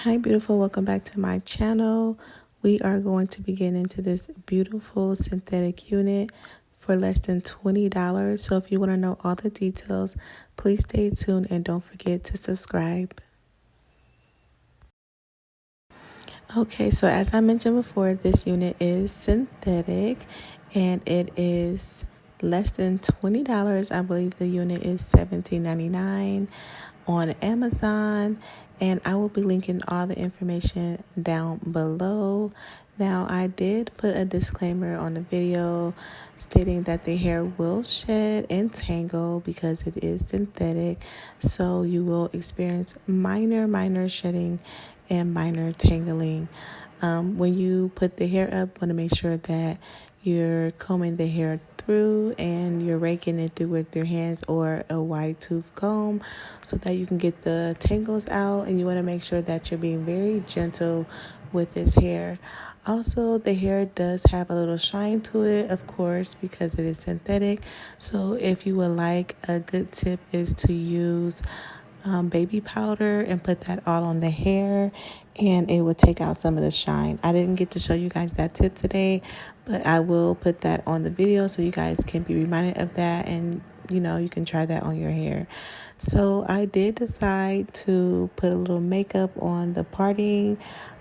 Hi beautiful, welcome back to my channel. We are going to be getting into this beautiful synthetic unit for less than $20. So if you want to know all the details, please stay tuned and don't forget to subscribe. Okay, so as I mentioned before, this unit is synthetic and it is less than $20. I believe the unit is $17.99 on Amazon, and I will be linking all the information down below. Now, I did put a disclaimer on the video stating that the hair will shed and tangle because it is synthetic, so you will experience minor shedding and minor tangling. When you put the hair up, want to make sure that you're combing the hair through and you're raking it through with your hands or a wide tooth comb so that you can get the tangles out, and you want to make sure that you're being very gentle with this hair. Also, the hair does have a little shine to it, of course, because it is synthetic. So if you would like, a good tip is to use baby powder and put that all on the hair, and it will take out some of the shine. I didn't get to show you guys that tip today, but I will put that on the video so you guys can be reminded of that, and you can try that on your hair. So I did decide to put a little makeup on the parting.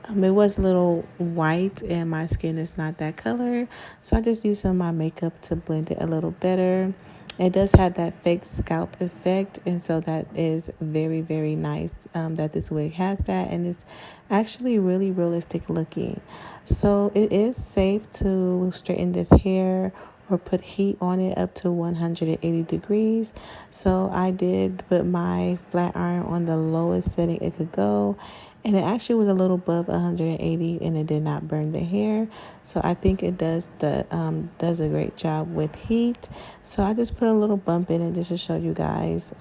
It was a little white and my skin is not that color, so I just used some of my makeup to blend it a little better. It does have that fake scalp effect, and so that is very nice that this wig has that, and it's actually really realistic looking. So it is safe to straighten this hair or put heat on it up to 180 degrees. So I did put my flat iron on the lowest setting it could go, and it actually was a little above 180, and it did not burn the hair. So I think it does a great job with heat. So I just put a little bump in it just to show you guys.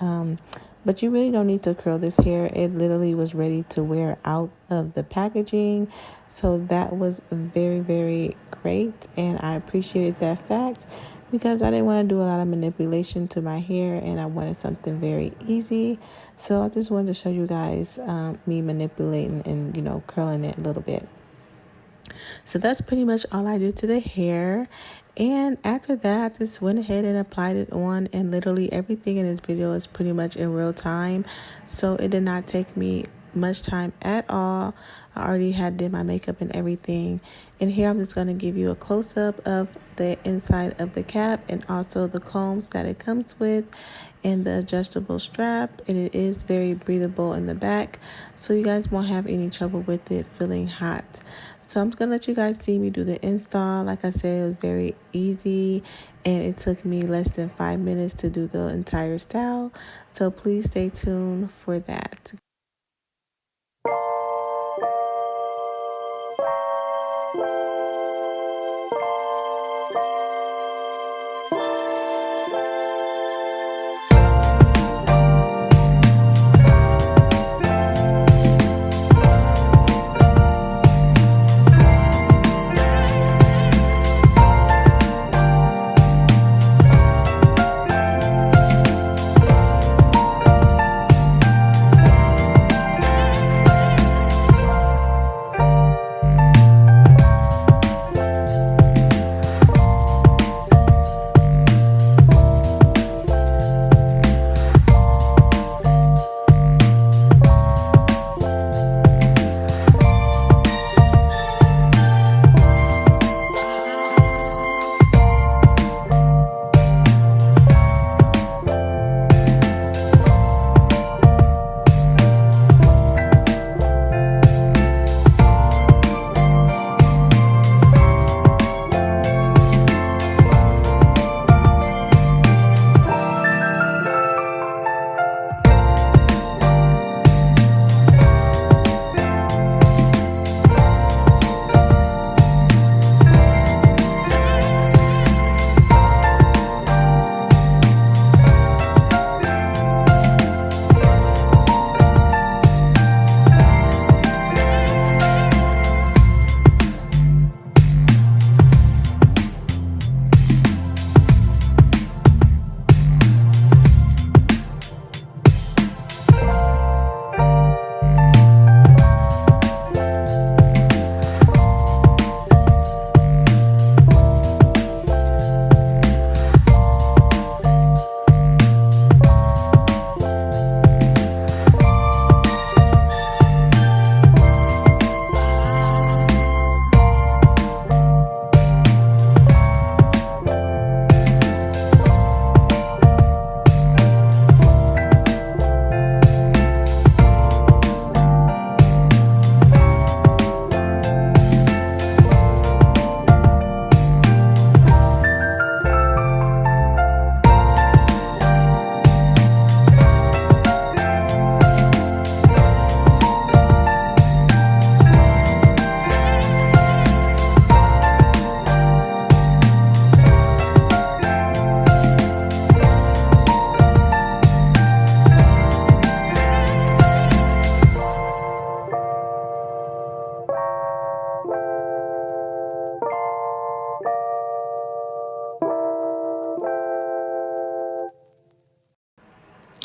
But you really don't need to curl this hair. It literally was ready to wear out of the packaging. So that was very great, and I appreciated that fact because I didn't want to do a lot of manipulation to my hair, and I wanted something very easy. So I just wanted to show you guys me manipulating and curling it a little bit. So that's pretty much all I did to the hair. And after that, I just went ahead and applied it on, and literally everything in this video is pretty much in real time. So it did not take me much time at all. I already did my makeup and everything. And here I'm just going to give you a close-up of the inside of the cap and also the combs that it comes with and the adjustable strap. And it is very breathable in the back, so you guys won't have any trouble with it feeling hot. So I'm going to let you guys see me do the install. Like I said, it was very easy, and it took me less than 5 minutes to do the entire style. So please stay tuned for that.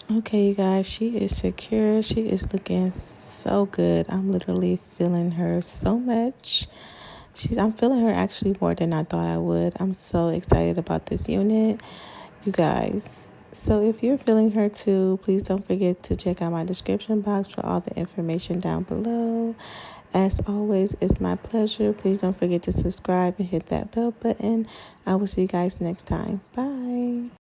Okay, you guys, she is secure. She is looking so good. I'm literally feeling her so much. I'm feeling her actually more than I thought I would. I'm so excited about this unit, you guys. So if you're feeling her too, please don't forget to check out my description box for all the information down below. As always, it's my pleasure. Please don't forget to subscribe and hit that bell button. I will see you guys next time. Bye.